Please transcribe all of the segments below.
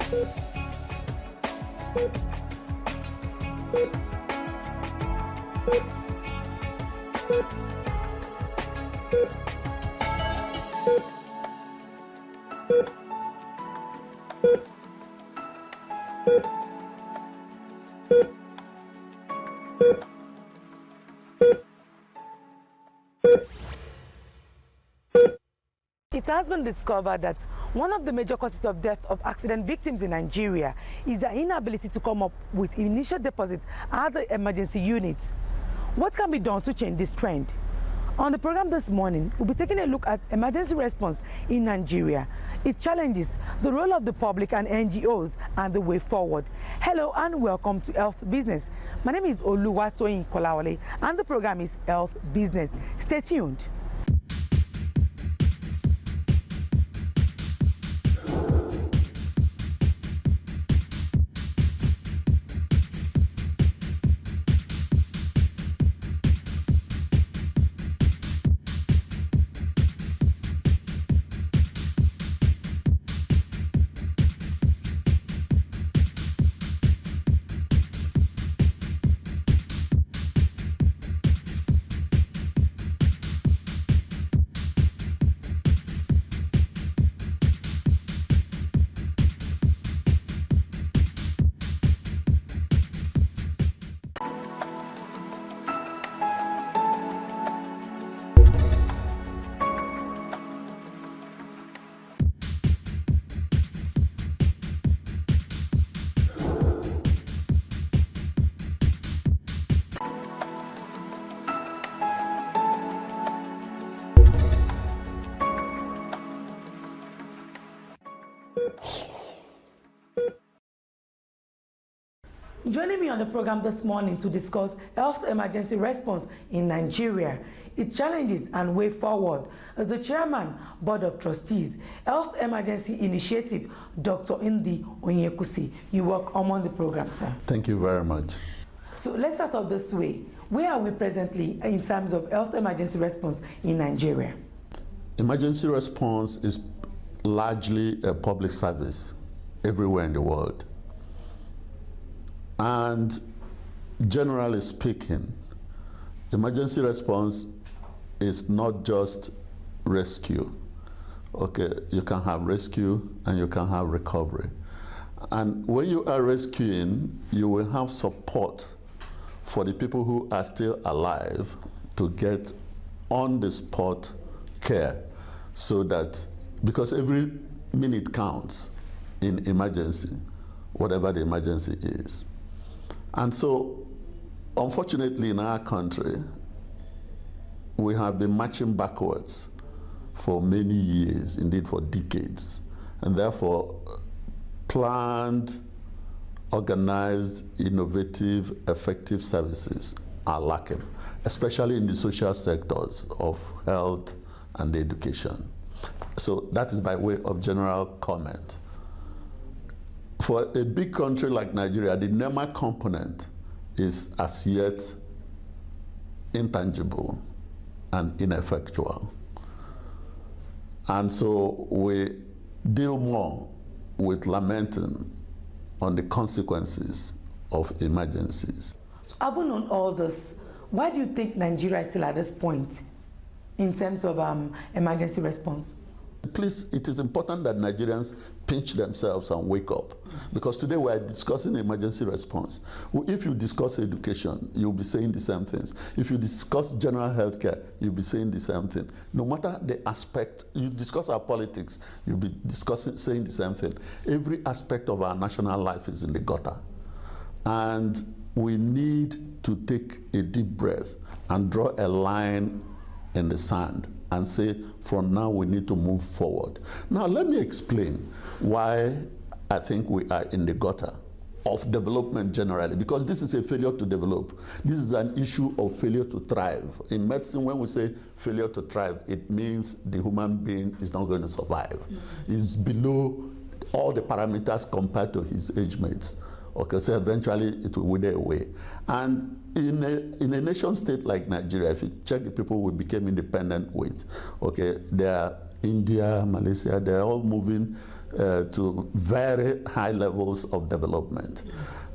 It has been discovered that one of the major causes of death of accident victims in Nigeria is their inability to come up with initial deposits at the emergency unit. What can be done to change this trend? On the program this morning, we'll be taking a look at emergency response in Nigeria, its challenges, the role of the public and NGOs, and the way forward. Hello and welcome to Health Business. My name is Oluwatoyin Kolawole and the program is Health Business. Stay tuned. Joining me on the program this morning to discuss health emergency response in Nigeria, its challenges and way forward, the Chairman, Board of Trustees, Health Emergency Initiative, Dr. Indi Onyekusi. You work on the program, sir. Thank you very much. So let's start off this way. Where are we presently in terms of health emergency response in Nigeria? Emergency response is largely a public service everywhere in the world. And generally speaking, emergency response is not just rescue. Okay, you can have rescue and you can have recovery. And when you are rescuing, you will have support for the people who are still alive to get on-the-spot care, so that, because every minute counts in emergency, whatever the emergency is. And so, unfortunately, in our country, we have been marching backwards for many years, indeed for decades, and therefore planned, organized, innovative, effective services are lacking, especially in the social sectors of health and education. So that is by way of general comment. For a big country like Nigeria, the NEMA component is as yet intangible and ineffectual. And so we deal more with lamenting on the consequences of emergencies. So having on all this, why do you think Nigeria is still at this point in terms of emergency response? Please, it is important that Nigerians pinch themselves and wake up, because today we are discussing emergency response. If you discuss education, you'll be saying the same things. If you discuss general health care, you'll be saying the same thing. No matter the aspect, you discuss our politics, you'll be saying the same thing. Every aspect of our national life is in the gutter. And we need to take a deep breath and draw a line in the sand and say, from now we need to move forward. Now let me explain why I think we are in the gutter of development generally, because this is a failure to develop. This is an issue of failure to thrive. In medicine, when we say failure to thrive, it means the human being is not going to survive. He's below all the parameters compared to his age mates. Okay, so eventually it will wither away. And in a nation state like Nigeria, if you check the people we became independent with, okay, their India, Malaysia, they're all moving to very high levels of development.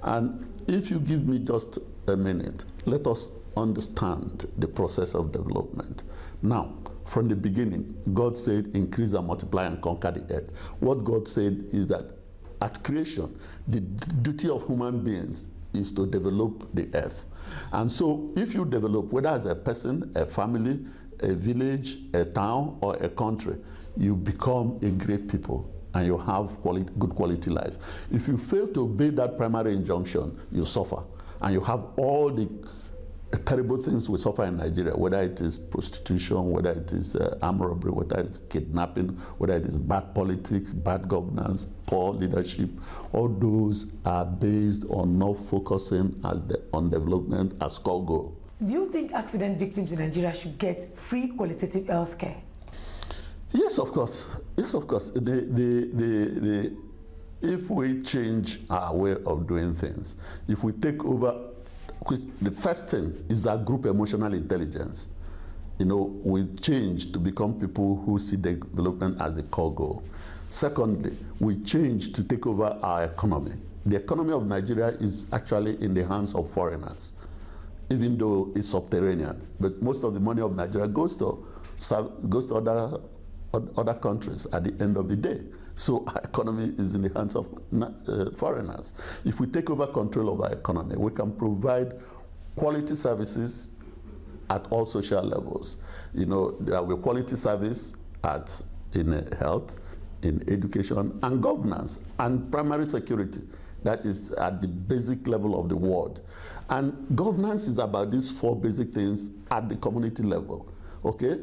And if you give me just a minute, let us understand the process of development. Now, from the beginning, God said, increase and multiply and conquer the earth. What God said is that at creation, the duty of human beings is to develop the earth. And so if you develop, whether as a person, a family, a village, a town, or a country, you become a great people and you have good quality life. If you fail to obey that primary injunction, you suffer. And you have all the terrible things we suffer in Nigeria, whether it is prostitution, whether it is armed robbery, whether it's kidnapping, whether it is bad politics, bad governance, poor leadership. All those are based on not focusing on development as core goal. Do you think accident victims in Nigeria should get free qualitative health care? Yes, of course. Yes, of course. If we change our way of doing things, if we take over, the first thing is our group emotional intelligence. You know, we change to become people who see development as the core goal. Secondly, we change to take over our economy. The economy of Nigeria is actually in the hands of foreigners, even though it's subterranean. But most of the money of Nigeria goes to other countries at the end of the day. So our economy is in the hands of foreigners. If we take over control of our economy, we can provide quality services at all social levels. You know, there will be quality service in health, in education, and governance, and primary security. That is at the basic level of the world. And governance is about these four basic things at the community level. Okay?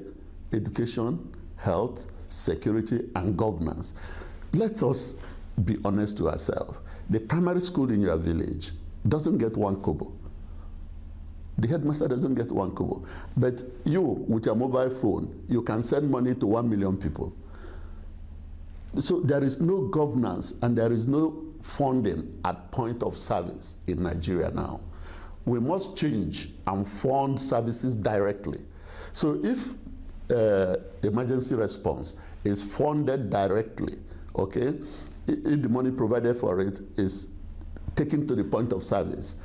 Education, health, security, and governance. Let us be honest to ourselves. The primary school in your village doesn't get 1 kobo. The headmaster doesn't get 1 kobo. But you, with your mobile phone, you can send money to 1 million people. So there is no governance and there is no funding at point of service in Nigeria now. We must change and fund services directly. So if emergency response is funded directly, okay, if the money provided for it is taken to the point of service,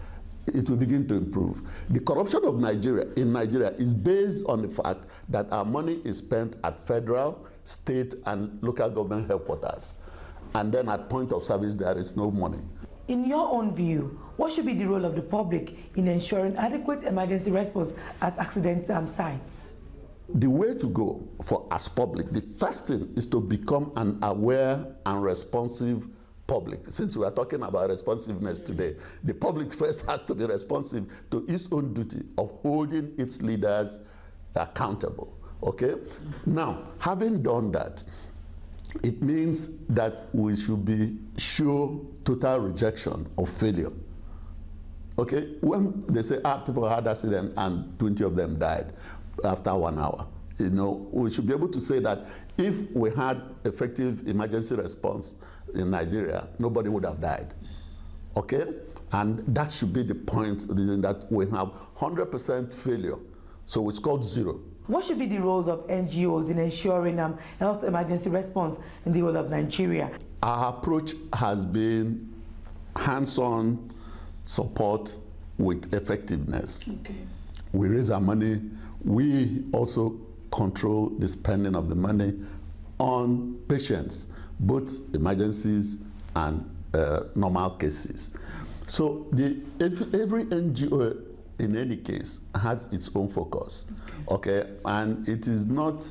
it will begin to improve. The corruption of Nigeria is based on the fact that our money is spent at federal, state, and local government headquarters. And then at point of service, there is no money. In your own view, what should be the role of the public in ensuring adequate emergency response at accident sites? The way to go for as public, the first thing is to become an aware and responsive public. Since we are talking about responsiveness today, the public first has to be responsive to its own duty of holding its leaders accountable. Okay? Now, having done that, it means that we should show total rejection of failure. Okay? When they say, people had accident and 20 of them died after 1 hour, you know, we should be able to say that if we had effective emergency response in Nigeria, nobody would have died. Okay? And that should be the point, that we have 100% failure. So it's called zero. What should be the roles of NGOs in ensuring health emergency response in the whole of Nigeria? Our approach has been hands-on support with effectiveness. Okay. We raise our money. We also control the spending of the money on patients, both emergencies and normal cases. So every NGO in any case has its own focus. Okay, and it is not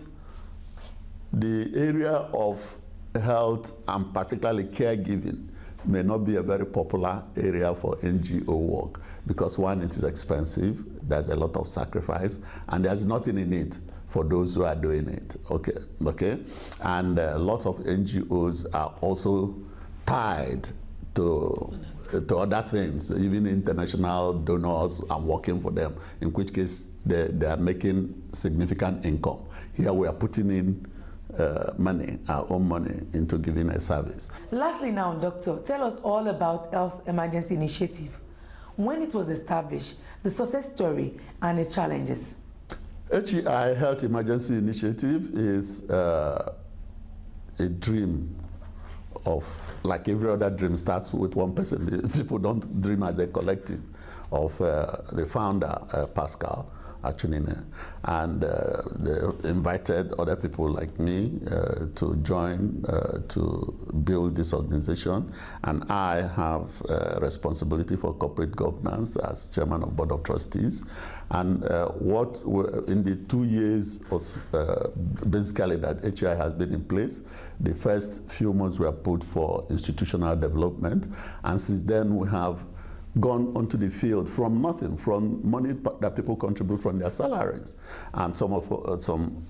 the area of health and particularly caregiving may not be a very popular area for NGO work because one, it is expensive, there's a lot of sacrifice, and there's nothing in it for those who are doing it. Okay, and lots of NGOs are also tied to other things, even international donors are working for them, in which case they are making significant income. Here we are putting in money, our own money, into giving a service. Lastly now, Doctor, tell us all about Health Emergency Initiative. When it was established, the success story and its challenges. HEI, Health Emergency Initiative, is a dream of, like every other dream starts with one person. People don't dream as a collective, of the founder, Pascal, actually, and they invited other people like me to join to build this organization, and I have responsibility for corporate governance as chairman of board of trustees. And in the 2 years basically that HEI has been in place, the first few months were put for institutional development, and since then we have gone onto the field from nothing, from money that people contribute from their salaries, and some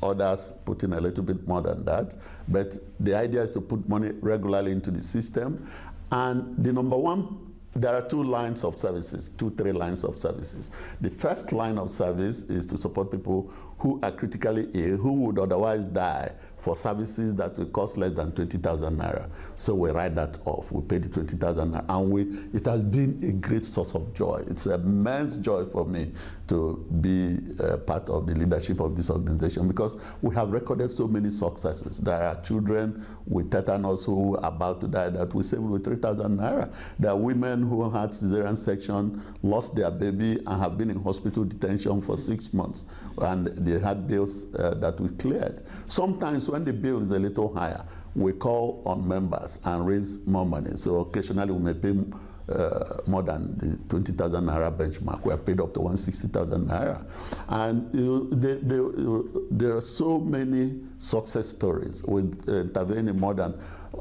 others put in a little bit more than that. But the idea is to put money regularly into the system. And the number one, there are three lines of services. The first line of service is to support people who are critically ill, who would otherwise die, for services that will cost less than 20,000 naira. So we write that off. We pay the 20,000 naira, and it has been a great source of joy. It's an immense joy for me to be part of the leadership of this organization, because we have recorded so many successes. There are children with tetanus who are about to die that we saved with 3,000 naira. There are women who had cesarean section, lost their baby, and have been in hospital detention for 6 months, and they had bills that we cleared. Sometimes when the bill is a little higher, we call on members and raise more money. So occasionally we may pay more than the 20,000 naira benchmark. We are paid up to 160,000 naira. And there are so many success stories with intervening more than,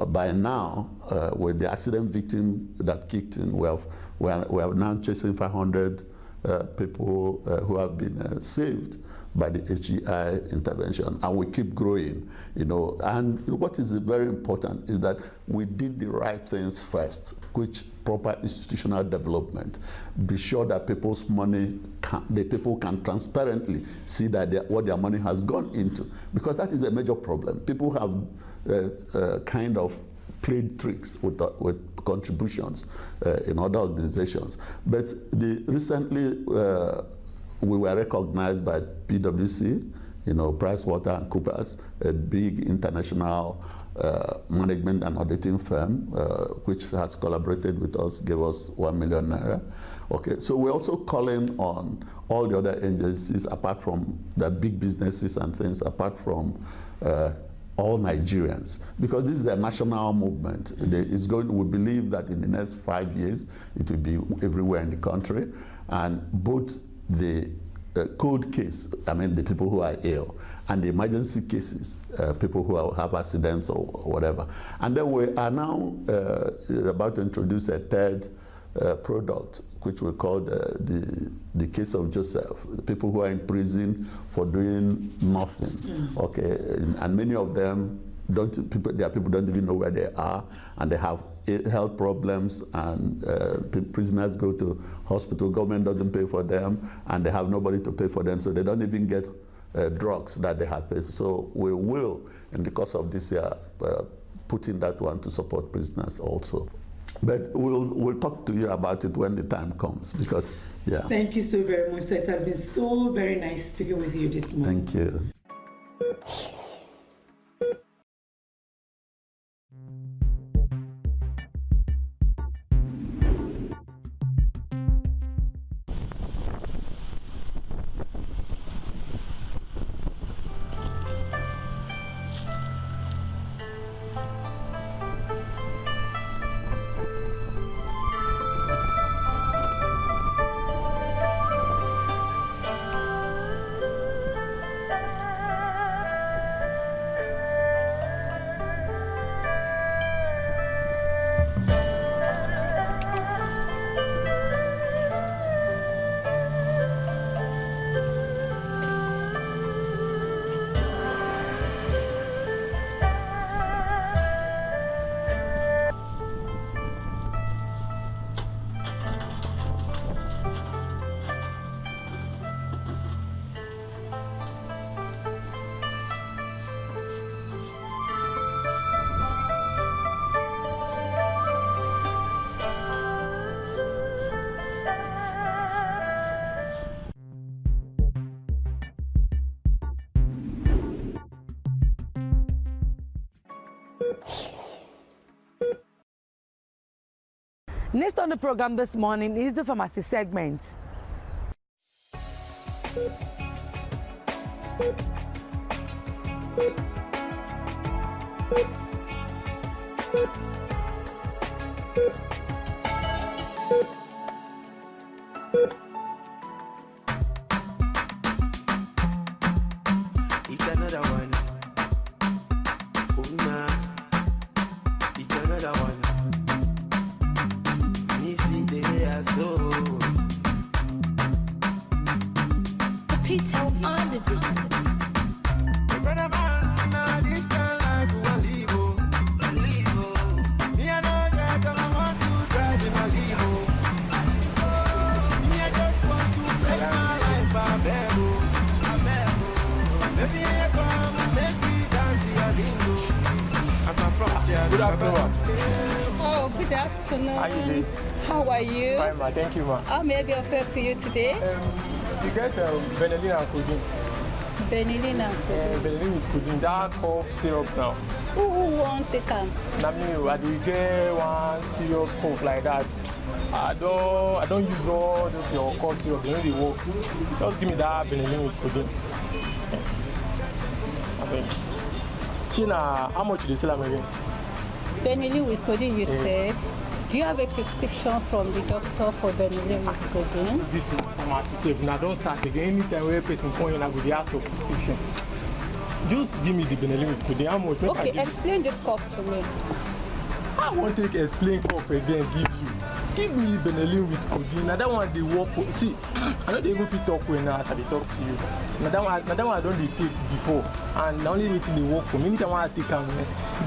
by now, with the accident victim that kicked in, we have now chasing 500 people who have been saved by the HEI intervention, and we keep growing, And what is very important is that we did the right things first, which proper institutional development. Be sure that people's money, the people can transparently see that what their money has gone into, because that is a major problem. People have kind of played tricks with contributions in other organizations. But recently, we were recognized by PwC, PricewaterhouseCoopers, a big international management and auditing firm, which has collaborated with us, gave us 1 million naira. Okay, so we're also calling on all the other agencies, apart from the big businesses and things, apart from all Nigerians, because this is a national movement. We believe that in the next 5 years, it will be everywhere in the country, and both the cold case, the people who are ill, and the emergency cases, people who have accidents or whatever. And then we are now about to introduce a third product, which we call the case of Joseph, the people who are in prison for doing nothing. Okay, and many of them their people don't even know where they are, and they have health problems, and prisoners go to hospital, government doesn't pay for them, and they have nobody to pay for them, so they don't even get drugs that they have paid. So we will, in the course of this year, put in that one to support prisoners also. But we'll talk to you about it when the time comes, because, yeah. Thank you so very much, sir. It has been so very nice speaking with you this morning. Thank you. Next on the program this morning is the pharmacy segment. It's another one. Oh, nah. It's another one. Missy there, so. Pito on the beat. Brother man, nah, this kind of life we want live, oh. Live, oh. Me, I know that I want to drive in a limo. Me, I just want to flex my life, I beg, oh. Maybe I come and make me dance in a lingo. I come from Chia. Good afternoon. Oh, good afternoon. How you doing? How are you? Fine, ma. Thank you, ma. How may I be of help to you today? You get benelin and codeine. Benylin and codeine. Benelin with codeine. That cough syrup now. Who won't take them? Now me, I do get one serious cough like that. I don't use all those your cough syrup. They don't really work. Just give me that benelin with codeine. China, how much do they sell them again? Benylin with codeine, you said. Do you have a prescription from the doctor for benylin with codeine? This is pharmacy safe. Now don't start again. Anytime where a person come in, I will ask for prescription. Just give me the benylin with codeine. How much? Okay, explain this cough to me. I won't take explain cough again. Give me benelin with codeine. Now that one they work for. See, I know they even fit talk when after they talk to you. Now that one I don't they take before, and the only thing they work for me. Anytime I take them,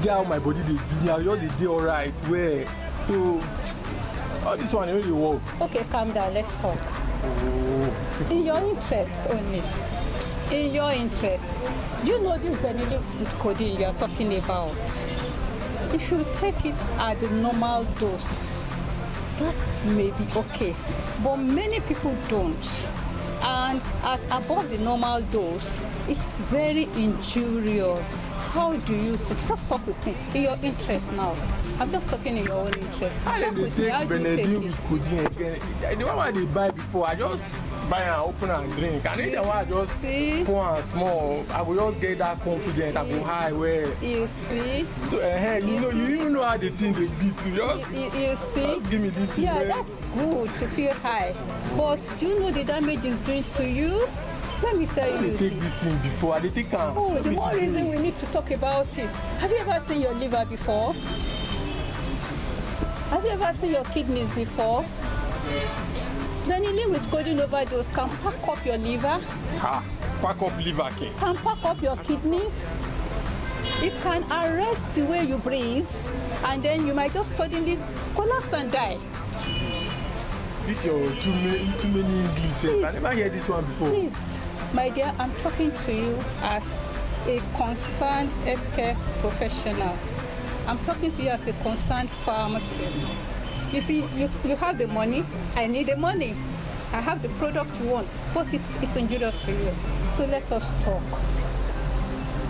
get how my body they do. Now just they do alright. Where so all this one really work. Okay, calm down. Let's talk. Oh. In your interest only. In your interest. Do you know this benylin with codeine you are talking about? If you take it at the normal dose, that may be okay, but many people don't. And at above the normal dose, it's very injurious. How do you take? Just talk with me. In your interest now. I'm just talking in your own interest. How Talk do with they me. How take do you take benelin it? with codeine again? The one I they buy before, I just buy and open and drink. And anytime I just See? pour and small, I will just get that confidence. I go high where. You see? So you even know how the thing they beat you. Just You see? just give me this thing. Yeah, where- that's good to feel high. But do you know the damage it's doing to you? Let me tell I dey you. take this thing before. I dey take am. Oh, the more reason we need to talk about it. Have you ever seen your liver before? Have you ever seen your kidneys before? Benylin with codeine overdose can pack up your liver, Ha! Pack up liver king. can pack up your kidneys. It can arrest the way you breathe, and then you might just suddenly collapse and die. This your too many English. Sef. I Please. never hear this one before. Please, my dear, I'm talking to you as a concerned healthcare professional. I'm talking to you as a concerned pharmacist. You see, you have the money. I need the money. I have the product you want, but it's injurious to you. So let us talk.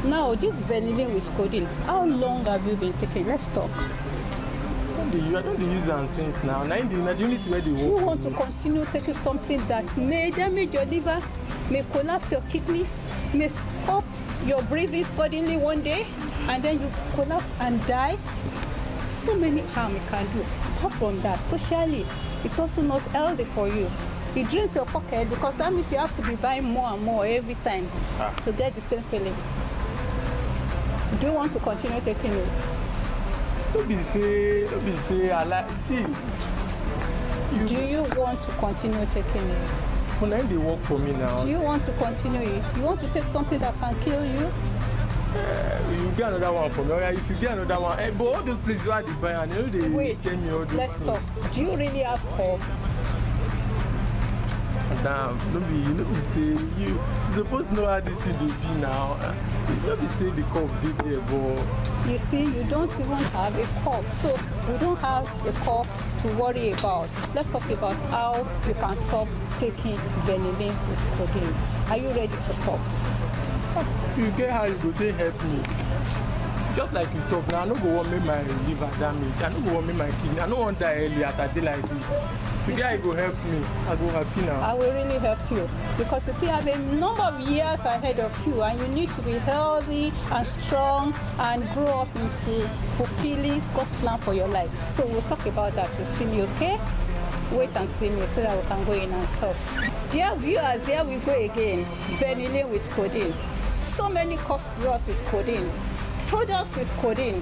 Now, this benylin with codeine, how long have you been taking? Let's talk. I don't dey use am since now. Now the only thing where they You work. want to continue taking something that may damage your liver, may collapse your kidney, may stop your breathing suddenly one day, and then you collapse and die. So many harm it can do. Apart from that, socially, it's also not healthy for you. It drains your pocket because that means you have to be buying more and more every time to get the same feeling. Do you want to continue taking it? Don't be say I like see. Do you want to continue taking it? When they work for me now, Do you want to continue it? You want to take something that can kill you? you get another one for me. Or if you get another one, but all those places where they buy and they Wait, tell me all those let's things. talk. Do you really have cough? Damn, no be say you supposed to know how this thing dey be now. No be say the cough dey there, but You see, you don't even have a cough. So we don't have a cough to worry about. Let's talk about how you can stop taking benylin with codeine. Are you ready to stop? you get how you go take help me. just like you talk now, I no go want make my liver damage, I no go want make my kidney, I no want die early as I dey like this. Today I go help me, I go happy now. I will really help you because you see, I have a number of years ahead of you, and you need to be healthy and strong and grow up into fulfilling God's plan for your life. So we'll talk about that. You'll see me, okay? Wait and see me so that we can go in and help. Dear viewers, here we go again. Vanillin with codeine. So many costs with codeine. Products with codeine,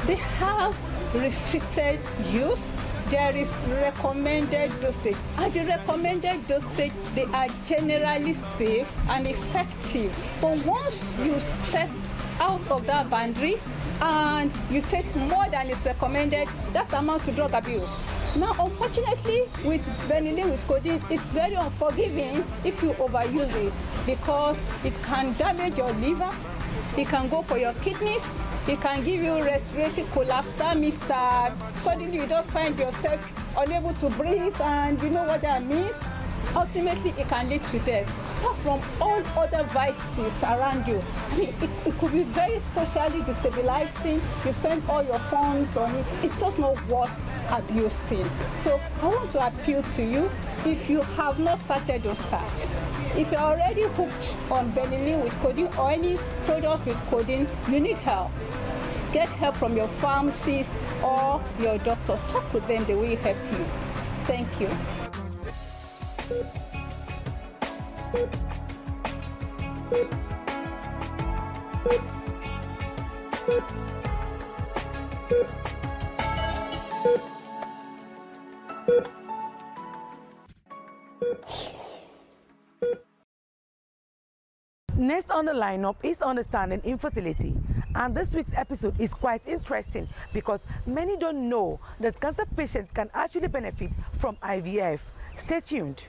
they have restricted use. There is recommended dosage. At the recommended dosage, they are generally safe and effective. But once you step out of that boundary and you take more than is recommended, that amounts to drug abuse. Now, unfortunately, with vanillin with codeine, it's very unforgiving if you overuse it because it can damage your liver. It can go for your kidneys. It can give you respiratory collapse. That means that suddenly you just find yourself unable to breathe, and you know what that means? Ultimately, it can lead to death. Apart from all other vices around you, I mean, it could be very socially destabilizing. You spend all your funds on it. It's just not worth abusing. So I want to appeal to you. If you have not started, don't start. If you're already hooked on vanillin with codeine or any product with codeine, you need help. Get help from your pharmacist or your doctor. Talk with them, they will help you. Thank you. Next on the lineup is understanding infertility, and this week's episode is quite interesting because many don't know that cancer patients can actually benefit from IVF. Stay tuned.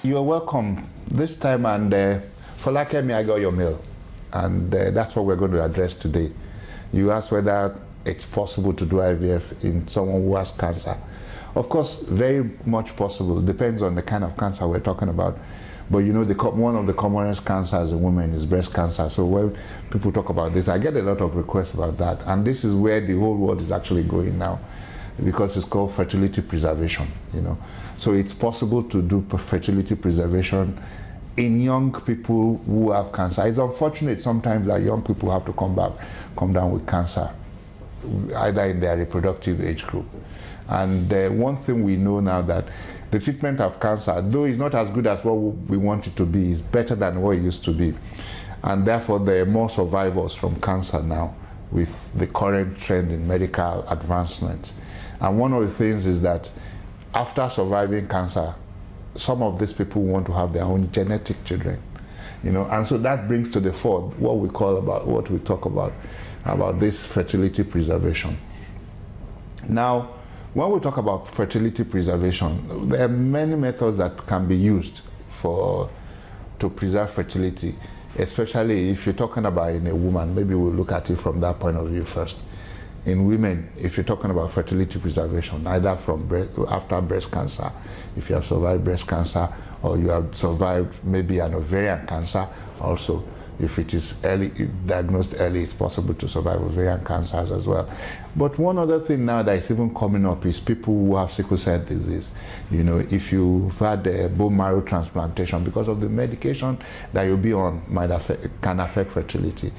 You are welcome this time, and for Lakemi, I got your mail, and that's what we're going to address today. You asked whether it's possible to do IVF in someone who has cancer. Of course, very much possible. It depends on the kind of cancer we're talking about. But you know, one of the commonest cancers in women is breast cancer. So when people talk about this, I get a lot of requests about that. And this is where the whole world is actually going now, because it's called fertility preservation, you know. So it's possible to do fertility preservation in young people who have cancer. It's unfortunate sometimes that young people have to come down with cancer, either in their reproductive age group. And one thing we know now, that the treatment of cancer, though it's not as good as what we want it to be, is better than what it used to be. And therefore there are more survivors from cancer now with the current trend in medical advancement. And one of the things is that after surviving cancer, some of these people want to have their own genetic children, you know, and so that brings to the fore what we talk about this fertility preservation. Now, when we talk about fertility preservation, there are many methods that can be used to preserve fertility, especially if you're talking about in a woman. Maybe we'll look at it from that point of view first. In women, if you're talking about fertility preservation, either after breast cancer, if you have survived breast cancer, or you have survived maybe an ovarian cancer also. If it is diagnosed early, it's possible to survive ovarian cancers as well. But one other thing now that is even coming up is people who have sickle cell disease. You know, if you've had a bone marrow transplantation, because of the medication that you'll be on can affect fertility.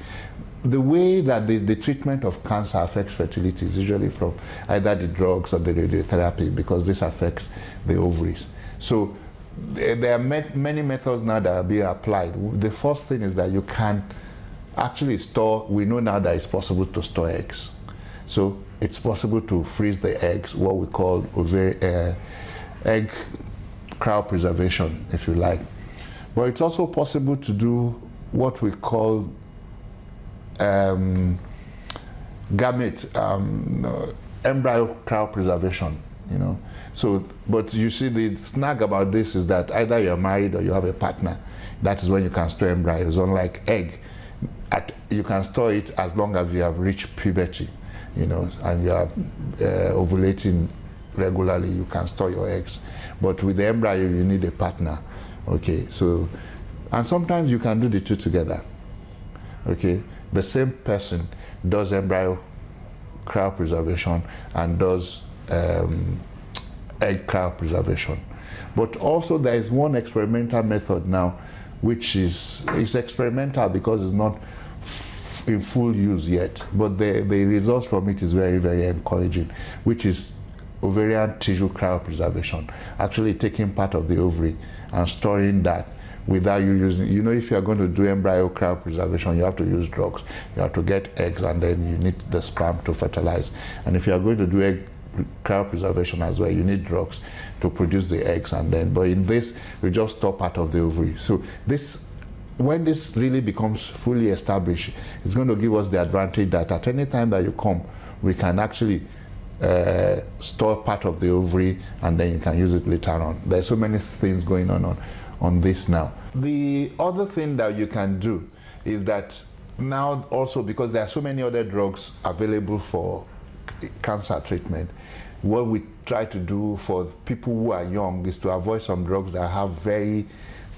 The way that the treatment of cancer affects fertility is usually from either the drugs or the radiotherapy, because this affects the ovaries. So there are many methods now that are being applied. The first thing is that you can actually store, we know now that it's possible to store eggs. So it's possible to freeze the eggs, what we call egg cryopreservation, if you like. But it's also possible to do what we call embryo cryopreservation, you know. So, but you see, the snag about this is that either you're married or you have a partner. That is when you can store embryos. Unlike egg, you can store it as long as you have reached puberty. you know, and you are ovulating regularly, you can store your eggs. But with the embryo, you need a partner. Okay, so, and sometimes you can do the two together. Okay, the same person does embryo cryopreservation and does egg cryopreservation. But also there is one experimental method now, which is experimental because it's not in full use yet, but the results from it is very, very encouraging, which is ovarian tissue cryopreservation, actually taking part of the ovary and storing that without you using, you know, if you are going to do embryo cryopreservation, you have to use drugs. You have to get eggs and then you need the sperm to fertilize. And if you are going to do egg cryopreservation as well, you need drugs to produce the eggs, and then, but in this, you just store part of the ovary. So this, when this really becomes fully established, it's going to give us the advantage that at any time that you come, we can actually store part of the ovary and then you can use it later on. There's so many things going on this now. The other thing that you can do is that now also, because there are so many other drugs available for cancer treatment, what we try to do for people who are young is to avoid some drugs that have very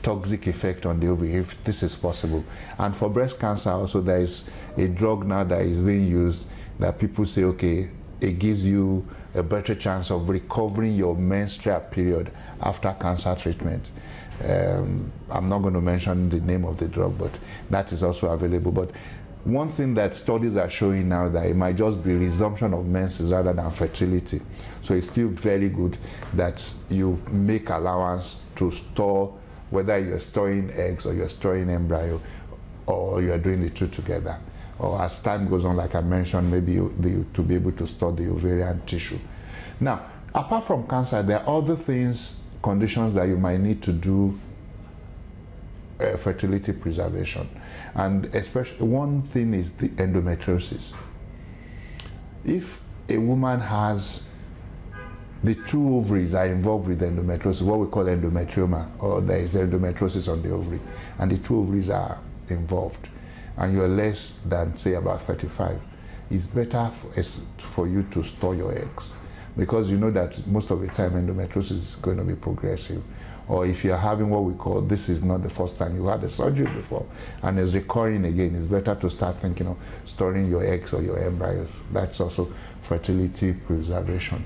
toxic effect on the ovary, if this is possible. And for breast cancer also, there is a drug now that is being used that people say, okay, it gives you a better chance of recovering your menstrual period after cancer treatment. I'm not going to mention the name of the drug, but that is also available. But one thing that studies are showing now, that it might just be resumption of menses rather than fertility. So it's still very good that you make allowance to store, whether you're storing eggs or you're storing embryo, or you're doing the two together. Or as time goes on, like I mentioned, maybe to be able to store the ovarian tissue. Now, apart from cancer, there are other things, conditions that you might need to do fertility preservation. And especially one thing is the endometriosis. If a woman has the two ovaries are involved with endometriosis, what we call endometrioma, or there is endometriosis on the ovary, and the two ovaries are involved, and you're less than, say, about 35, it's better for you to store your eggs, because you know that most of the time endometriosis is going to be progressive. Or if you're having what we call, this is not the first time you had the surgery before, and it's recurring again, it's better to start thinking of storing your eggs or your embryos. That's also fertility preservation.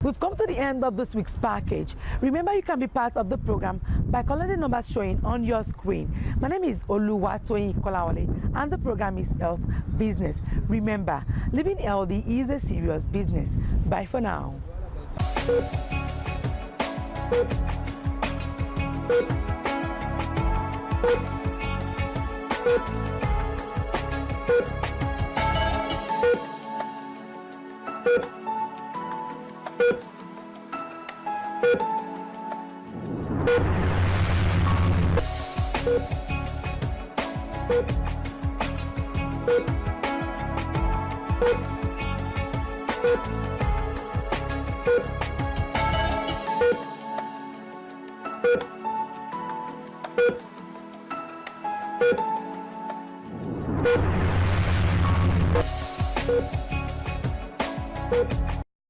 We've come to the end of this week's package. Remember, you can be part of the program by calling the numbers showing on your screen. My name is Oluwatoyin Kolawole, and the program is Health Business. Remember, living healthy is a serious business. Bye for now.